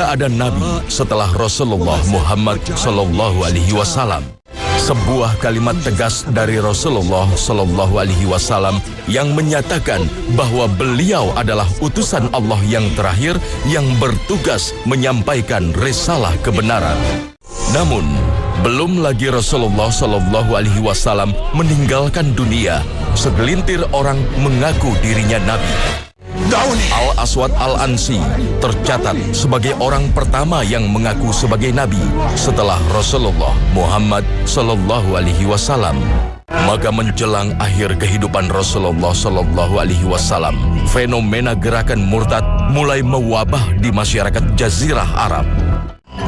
Tidak ada nabi setelah Rasulullah Muhammad Sallallahu Alaihi Wasallam. Sebuah kalimat tegas dari Rasulullah Sallallahu Alaihi Wasallam yang menyatakan bahwa beliau adalah utusan Allah yang terakhir yang bertugas menyampaikan risalah kebenaran. Namun, belum lagi Rasulullah Sallallahu Alaihi Wasallam meninggalkan dunia, segelintir orang mengaku dirinya nabi. Al-Aswad Al-Ansi tercatat sebagai orang pertama yang mengaku sebagai nabi setelah Rasulullah Muhammad Sallallahu Alaihi Wasallam. Maka menjelang akhir kehidupan Rasulullah Sallallahu Alaihi Wasallam, fenomena gerakan murtad mulai mewabah di masyarakat Jazirah Arab.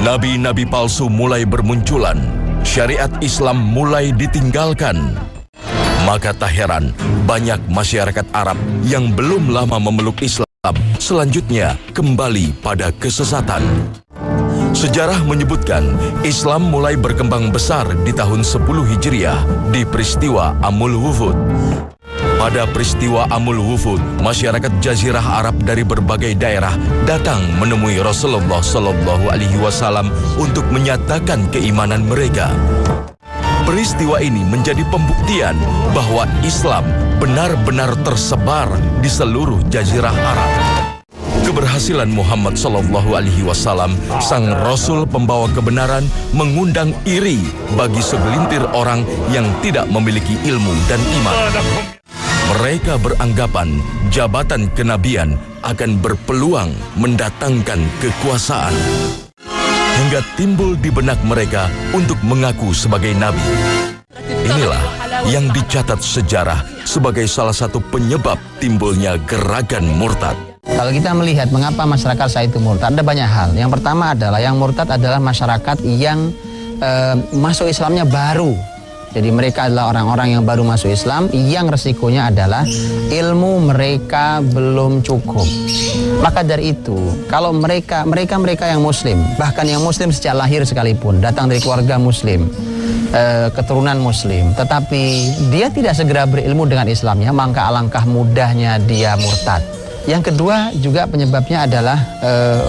Nabi-nabi palsu mulai bermunculan, syariat Islam mulai ditinggalkan. Maka tak heran banyak masyarakat Arab yang belum lama memeluk Islam selanjutnya kembali pada kesesatan. Sejarah menyebutkan Islam mulai berkembang besar di tahun 10 Hijriah di peristiwa Amul Wufud. Pada peristiwa Amul Wufud, masyarakat Jazirah Arab dari berbagai daerah datang menemui Rasulullah Sallallahu Alaihi Wasallam untuk menyatakan keimanan mereka. Peristiwa ini menjadi pembuktian bahwa Islam benar-benar tersebar di seluruh Jazirah Arab. Keberhasilan Muhammad Sallallahu Alaihi Wasallam, sang Rasul pembawa kebenaran, mengundang iri bagi segelintir orang yang tidak memiliki ilmu dan iman. Mereka beranggapan jabatan kenabian akan berpeluang mendatangkan kekuasaan. Hingga timbul di benak mereka untuk mengaku sebagai nabi. Inilah yang dicatat sejarah sebagai salah satu penyebab timbulnya gerakan murtad. Kalau kita melihat mengapa masyarakat saat itu murtad, ada banyak hal. Yang pertama adalah yang murtad adalah masyarakat yang masuk Islamnya baru. Jadi mereka adalah orang-orang yang baru masuk Islam, yang resikonya adalah ilmu mereka belum cukup. Maka dari itu, kalau mereka yang muslim, bahkan yang muslim sejak lahir sekalipun, datang dari keluarga muslim, keturunan muslim, tetapi dia tidak segera berilmu dengan Islamnya, maka alangkah mudahnya dia murtad. Yang kedua juga penyebabnya adalah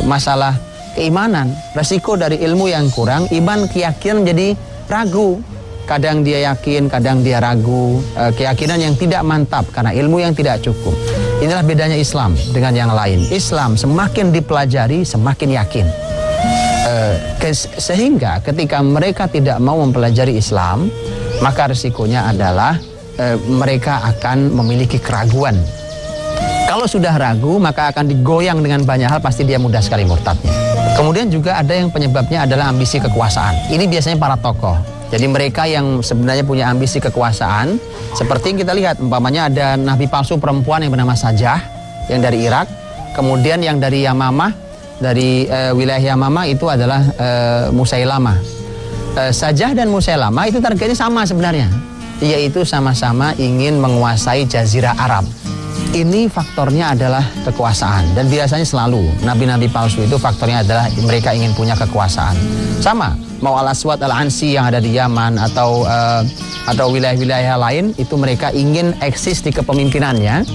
masalah keimanan. Resiko dari ilmu yang kurang, iman, keyakinan jadi ragu. Kadang dia yakin, kadang dia ragu, keyakinan yang tidak mantap karena ilmu yang tidak cukup. Inilah bedanya Islam dengan yang lain. Islam semakin dipelajari, semakin yakin. Sehingga ketika mereka tidak mau mempelajari Islam, maka risikonya adalah mereka akan memiliki keraguan. Kalau sudah ragu, maka akan digoyang dengan banyak hal, pasti dia mudah sekali murtadnya. Kemudian juga ada yang penyebabnya adalah ambisi kekuasaan. Ini biasanya para tokoh. Jadi mereka yang sebenarnya punya ambisi kekuasaan, seperti yang kita lihat, umpamanya ada nabi palsu perempuan yang bernama Sajah, yang dari Irak. Kemudian yang dari Yamamah, dari wilayah Yamamah itu adalah Musailamah. Sajah dan Musailamah itu targetnya sama sebenarnya, yaitu sama-sama ingin menguasai Jazirah Arab. Ini faktornya adalah kekuasaan, dan biasanya selalu nabi-nabi palsu itu faktornya adalah mereka ingin punya kekuasaan. Sama, mau Al-Aswad Al-Ansi yang ada di Yaman atau wilayah-wilayah lain, itu mereka ingin eksis di kepemimpinannya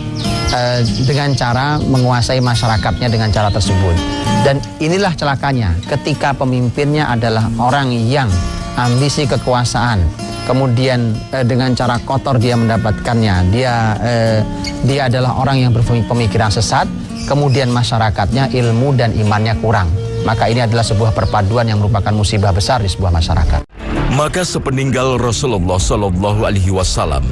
dengan cara menguasai masyarakatnya dengan cara tersebut. Dan inilah celakanya ketika pemimpinnya adalah orang yang ambisi kekuasaan, kemudian dengan cara kotor dia mendapatkannya, dia adalah orang yang berpemikiran sesat, kemudian masyarakatnya ilmu dan imannya kurang. Maka ini adalah sebuah perpaduan yang merupakan musibah besar di sebuah masyarakat. Maka sepeninggal Rasulullah Sallallahu Alaihi Wasallam,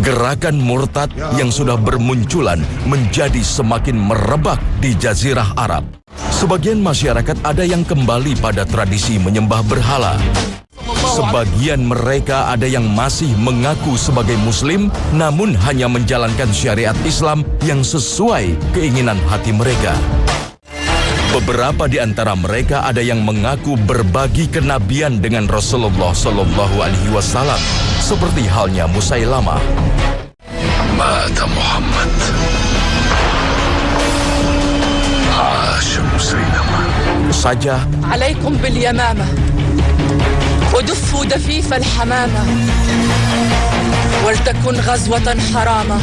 gerakan murtad yang sudah bermunculan menjadi semakin merebak di Jazirah Arab. Sebagian masyarakat ada yang kembali pada tradisi menyembah berhala. Sebagian mereka ada yang masih mengaku sebagai muslim, namun hanya menjalankan syariat Islam yang sesuai keinginan hati mereka. Beberapa di antara mereka ada yang mengaku berbagi kenabian dengan Rasulullah Sallallahu Alaihi Wasallam, seperti halnya Musailamah. Mata Muhammad, Asy Musailamah. Sajah. Alaikum bil yamamah. ودفوا دفيف الحمامة ولتكن غزوة حرامة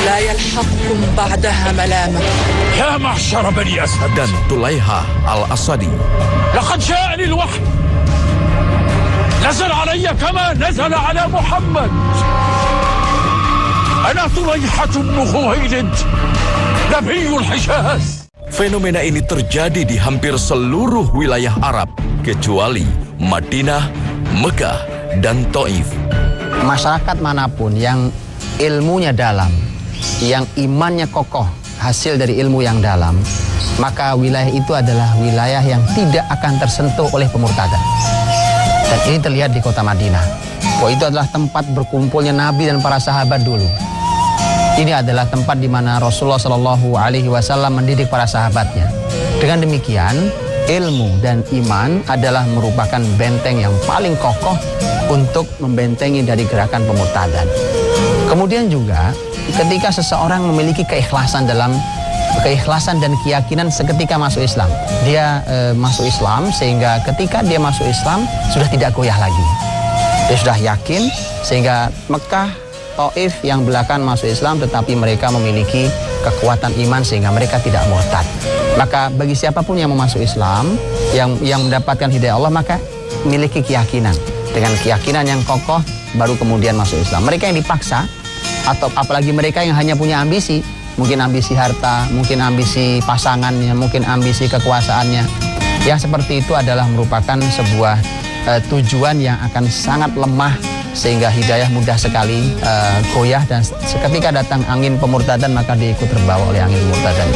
لا يلحقكم بعدها ملامة. يا معشر بني أسد. dan Tulaiha al-Asadi. لقد جاءني الوحي نزل علي كما نزل على محمد. أنا طليحة بن خويلد نبي الحجاز. Fenomena ini terjadi di hampir seluruh wilayah Arab kecuali Madinah, Mekah, dan Taif. Masyarakat manapun yang ilmunya dalam, yang imannya kokoh, hasil dari ilmu yang dalam, maka wilayah itu adalah wilayah yang tidak akan tersentuh oleh pemurtadan. Dan ini terlihat di kota Madinah. Bahwa itu adalah tempat berkumpulnya Nabi dan para sahabat dulu. Ini adalah tempat di mana Rasulullah Shallallahu Alaihi Wasallam mendidik para sahabatnya. Dengan demikian, ilmu dan iman adalah merupakan benteng yang paling kokoh untuk membentengi dari gerakan pemurtadan. Kemudian juga, ketika seseorang memiliki keikhlasan dan keyakinan seketika masuk Islam, dia masuk Islam sehingga ketika dia masuk Islam sudah tidak goyah lagi. Dia sudah yakin sehingga Mekah, Taif yang belakangan masuk Islam tetapi mereka memiliki kekuatan iman sehingga mereka tidak murtad. Maka bagi siapapun yang mau masuk Islam, yang mendapatkan hidayah Allah, maka miliki keyakinan. Dengan keyakinan yang kokoh baru kemudian masuk Islam. Mereka yang dipaksa atau apalagi mereka yang hanya punya ambisi, mungkin ambisi harta, mungkin ambisi pasangannya, mungkin ambisi kekuasaannya, yang seperti itu adalah merupakan sebuah tujuan yang akan sangat lemah sehingga hidayah mudah sekali goyah dan seketika datang angin pemurtadan maka dia ikut terbawa oleh angin pemurtadan.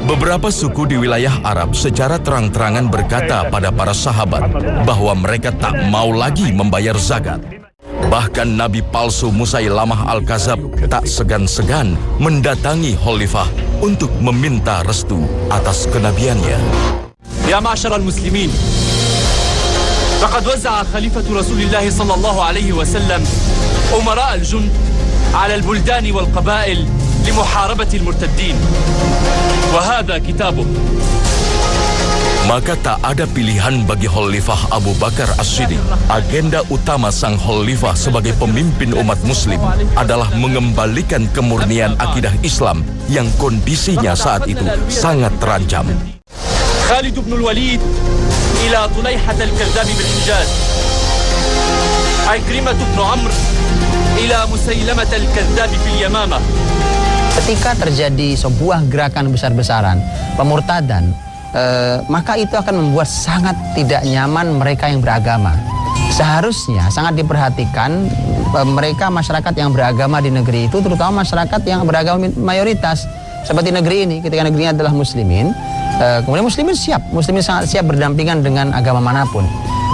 Beberapa suku di wilayah Arab secara terang-terangan berkata pada para sahabat bahwa mereka tak mau lagi membayar zakat. Bahkan Nabi palsu Musailamah al-Kazab tak segan-segan mendatangi Khalifah untuk meminta restu atas kenabiannya. Ya ma'syar al-muslimin, لقد وزع خليفة رسول الله صلى الله عليه وسلم أمراء الجند على البلدان والقبائل لمحاربة المرتدين وهذا كتابه. Maka tak ada pilihan bagi Khalifah Abu Bakar As-Siddiq. Agenda utama sang Khalifah sebagai pemimpin umat muslim adalah mengembalikan kemurnian akidah Islam yang kondisinya saat itu sangat terancam. Khalid bin Walid ila Tulaihat al-Kadzab bil-Hijaz. Ikrimah bin Amr ila Musailamah al-Kadzab fil Yamamah. Ketika terjadi sebuah gerakan besar-besaran pemurtadan, maka itu akan membuat sangat tidak nyaman mereka yang beragama. Seharusnya sangat diperhatikan mereka masyarakat yang beragama di negeri itu, terutama masyarakat yang beragama mayoritas seperti negeri ini. Ketika negerinya adalah muslimin, kemudian muslimin sangat siap berdampingan dengan agama manapun.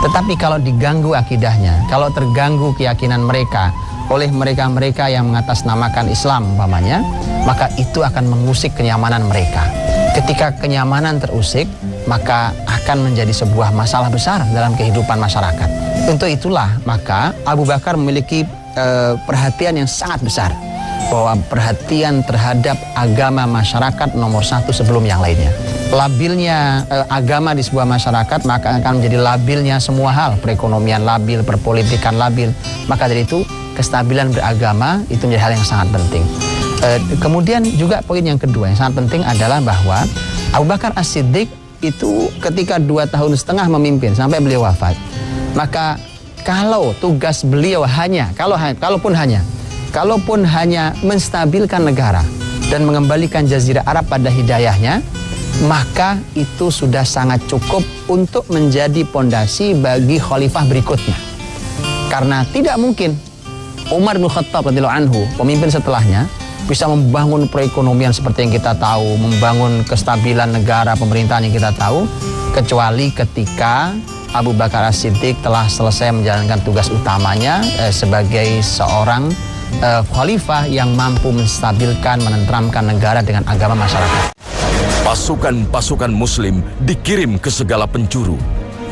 Tetapi kalau diganggu akidahnya, kalau terganggu keyakinan mereka oleh mereka-mereka yang mengatasnamakan Islam umpamanya, maka itu akan mengusik kenyamanan mereka. Ketika kenyamanan terusik, maka akan menjadi sebuah masalah besar dalam kehidupan masyarakat. Untuk itulah maka Abu Bakar memiliki perhatian yang sangat besar, bahwa perhatian terhadap agama masyarakat nomor satu sebelum yang lainnya. Labilnya agama di sebuah masyarakat maka akan menjadi labilnya semua hal. Perekonomian labil, perpolitikan labil. Maka dari itu kestabilan beragama itu menjadi hal yang sangat penting. Kemudian juga poin yang kedua yang sangat penting adalah bahwa Abu Bakar As-Siddiq itu ketika 2,5 tahun memimpin sampai beliau wafat, maka kalau tugas beliau kalaupun hanya menstabilkan negara dan mengembalikan Jazirah Arab pada hidayahnya, maka itu sudah sangat cukup untuk menjadi pondasi bagi khalifah berikutnya. Karena tidak mungkin Umar bin Khattab radhiyallahu anhu, pemimpin setelahnya, bisa membangun perekonomian seperti yang kita tahu, membangun kestabilan negara, pemerintahan yang kita tahu, kecuali ketika Abu Bakar As-Siddiq telah selesai menjalankan tugas utamanya sebagai seorang khalifah yang mampu menstabilkan, menenteramkan negara dengan agama masyarakat. Pasukan-pasukan muslim dikirim ke segala penjuru.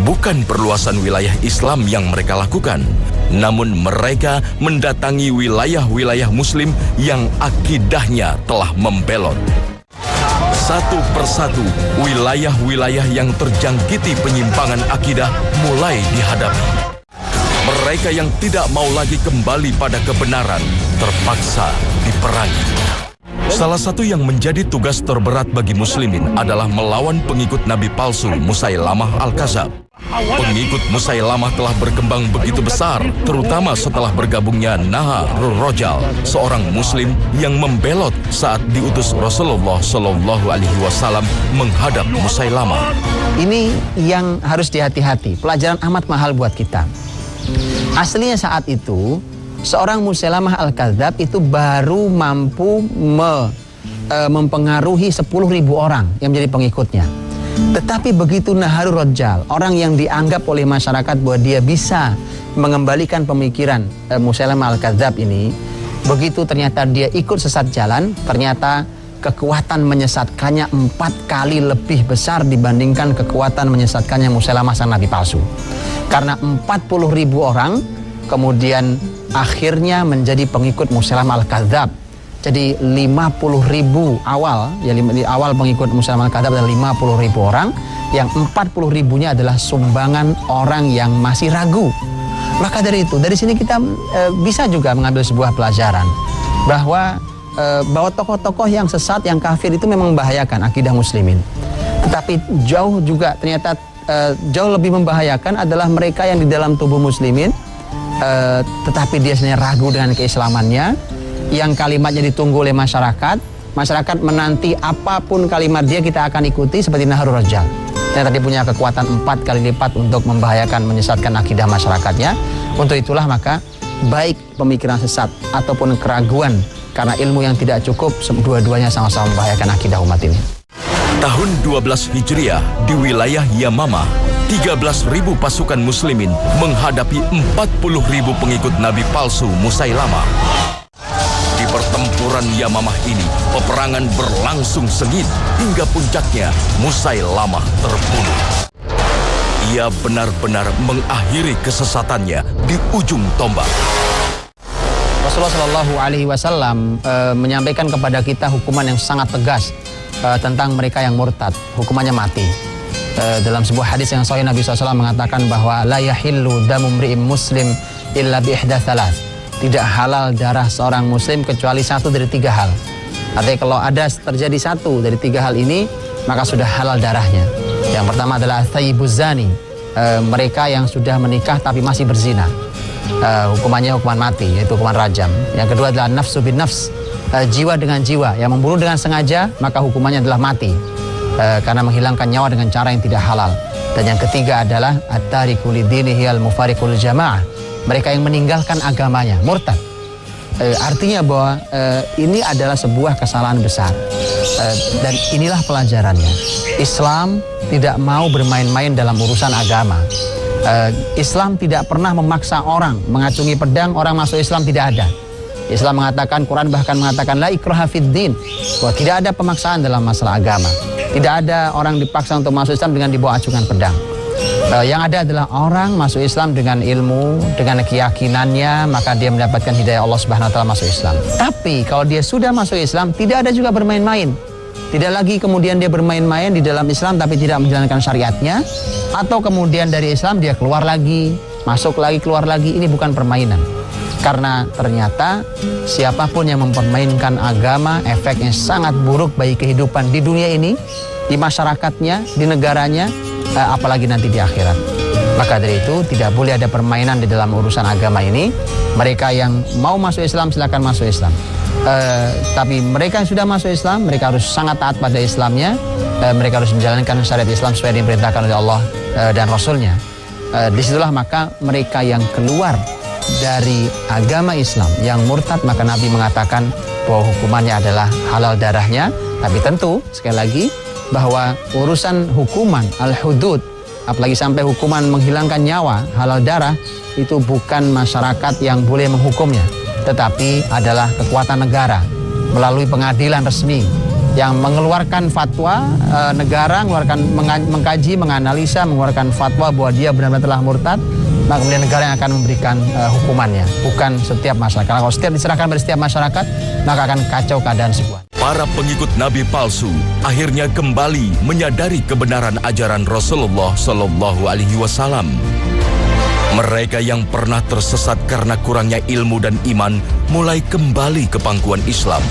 Bukan perluasan wilayah Islam yang mereka lakukan, namun mereka mendatangi wilayah-wilayah muslim yang akidahnya telah membelot. Satu persatu, wilayah-wilayah yang terjangkiti penyimpangan akidah mulai dihadapi. Mereka yang tidak mau lagi kembali pada kebenaran terpaksa diperangi. Salah satu yang menjadi tugas terberat bagi muslimin adalah melawan pengikut Nabi palsu Musailamah Al-Kadzab. Pengikut Musailamah telah berkembang begitu besar, terutama setelah bergabungnya Naharul Rajal, seorang muslim yang membelot saat diutus Rasulullah Shallallahu Alaihi Wasallam menghadap Musailamah. Ini yang harus dihati-hati, pelajaran amat mahal buat kita. Aslinya saat itu, seorang Musailamah Al-Kadzab itu baru mampu mempengaruhi 10.000 orang yang menjadi pengikutnya. Tetapi begitu Naharul Rajal, orang yang dianggap oleh masyarakat bahwa dia bisa mengembalikan pemikiran Musailamah Al-Kadzab ini, begitu ternyata dia ikut sesat jalan, ternyata kekuatan menyesatkannya 4 kali lebih besar dibandingkan kekuatan menyesatkannya Musailamah sang nabi palsu. Karena 40.000 orang kemudian akhirnya menjadi pengikut Musailamah Al-Kadzab. Jadi 50.000 awal, ya awal pengikut Musailamah Al-Kadzab adalah 50.000 orang, yang 40.000-nya adalah sumbangan orang yang masih ragu. Maka dari itu, dari sini kita bisa juga mengambil sebuah pelajaran bahwa tokoh-tokoh yang sesat, yang kafir itu memang membahayakan akidah muslimin. Tetapi jauh juga ternyata jauh lebih membahayakan adalah mereka yang di dalam tubuh muslimin tetapi dia sebenarnya ragu dengan keislamannya, yang kalimatnya ditunggu oleh masyarakat menanti apapun kalimat dia kita akan ikuti, seperti Naharul Rajal. Ternyata dia punya kekuatan 4 kali lipat untuk membahayakan, menyesatkan akidah masyarakatnya. Untuk itulah maka baik pemikiran sesat ataupun keraguan karena ilmu yang tidak cukup, dua-duanya sama-sama membahayakan akidah umat ini. Tahun 12 Hijriah di wilayah Yamamah, 13.000 pasukan muslimin menghadapi 40.000 pengikut nabi palsu Musailamah. Di pertempuran Yamamah ini, peperangan berlangsung sengit hingga puncaknya Musailamah terbunuh. Ia benar-benar mengakhiri kesesatannya di ujung tombak. Rasulullah Shallallahu Alaihi Wasallam menyampaikan kepada kita hukuman yang sangat tegas tentang mereka yang murtad, hukumannya mati. Dalam sebuah hadis yang sahih, Nabi SAW mengatakan bahwa la yahillu damu mri'im muslim illa bi ihda thalath. Tidak halal darah seorang muslim kecuali 1 dari 3 hal. Artinya kalau ada terjadi 1 dari 3 hal ini, maka sudah halal darahnya. Yang pertama adalah thayyibuz zani, mereka yang sudah menikah tapi masih berzina, hukumannya hukuman mati, yaitu hukuman rajam. Yang kedua adalah nafsu bin nafs, jiwa dengan jiwa, yang membunuh dengan sengaja maka hukumannya adalah mati, karena menghilangkan nyawa dengan cara yang tidak halal. Dan yang ketiga adalah at-tariku lidinihi al-mufariqul jamaah, mereka yang meninggalkan agamanya, murtad. Artinya bahwa ini adalah sebuah kesalahan besar, dan inilah pelajarannya. Islam tidak mau bermain-main dalam urusan agama. Islam tidak pernah memaksa orang mengacungi pedang orang masuk Islam, tidak ada. Islam mengatakan, Quran bahkan mengatakan la ikraha fid din, bahwa tidak ada pemaksaan dalam masalah agama. Tidak ada orang dipaksa untuk masuk Islam dengan dibawa acungan pedang. Yang ada adalah orang masuk Islam dengan ilmu, dengan keyakinannya, maka dia mendapatkan hidayah Allah Subhanahu wa taala masuk Islam. Tapi kalau dia sudah masuk Islam, tidak ada juga bermain-main. Tidak lagi kemudian dia bermain-main di dalam Islam tapi tidak menjalankan syariatnya, atau kemudian dari Islam dia keluar lagi, masuk lagi, keluar lagi. Ini bukan permainan. Karena ternyata siapapun yang mempermainkan agama, efeknya sangat buruk bagi kehidupan di dunia ini, di masyarakatnya, di negaranya, apalagi nanti di akhirat. Maka dari itu tidak boleh ada permainan di dalam urusan agama ini. Mereka yang mau masuk Islam silakan masuk Islam, tapi mereka yang sudah masuk Islam, mereka harus sangat taat pada Islamnya. Mereka harus menjalankan syariat Islam sesuai yang diperintahkan oleh Allah dan Rasulnya. Disitulah maka mereka yang keluar dari agama Islam, yang murtad, maka Nabi mengatakan bahwa hukumannya adalah halal darahnya. Tapi tentu sekali lagi bahwa urusan hukuman al-hudud, apalagi sampai hukuman menghilangkan nyawa, halal darah, itu bukan masyarakat yang boleh menghukumnya, tetapi adalah kekuatan negara melalui pengadilan resmi yang mengeluarkan fatwa. Negara mengkaji, menganalisa, mengeluarkan fatwa bahwa dia benar-benar telah murtad, maka kemudian negara yang akan memberikan hukumannya, bukan setiap masyarakat. Karena kalau setiap diserahkan pada setiap masyarakat, maka akan kacau keadaan sebuah. Para pengikut Nabi palsu akhirnya kembali menyadari kebenaran ajaran Rasulullah Shallallahu Alaihi Wasallam. Mereka yang pernah tersesat karena kurangnya ilmu dan iman mulai kembali ke pangkuan Islam.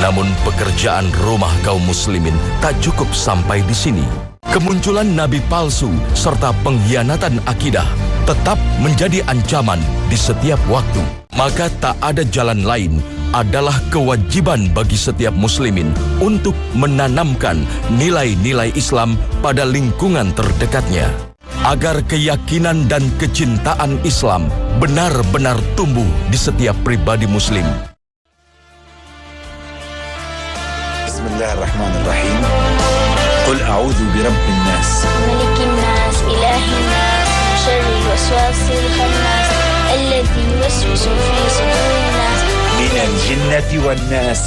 Namun pekerjaan rumah kaum muslimin tak cukup sampai di sini. Kemunculan nabi palsu serta pengkhianatan akidah tetap menjadi ancaman di setiap waktu. Maka tak ada jalan lain, adalah kewajiban bagi setiap muslimin untuk menanamkan nilai-nilai Islam pada lingkungan terdekatnya, agar keyakinan dan kecintaan Islam benar-benar tumbuh di setiap pribadi muslim. Bismillahirrahmanirrahim. Qul a'udzu birabbin nas. Malikin nas, ilahin nas, syarril waswasil khannas, alladzi yuwaswisu fi sudurin nas. Minal jinnati wan nas.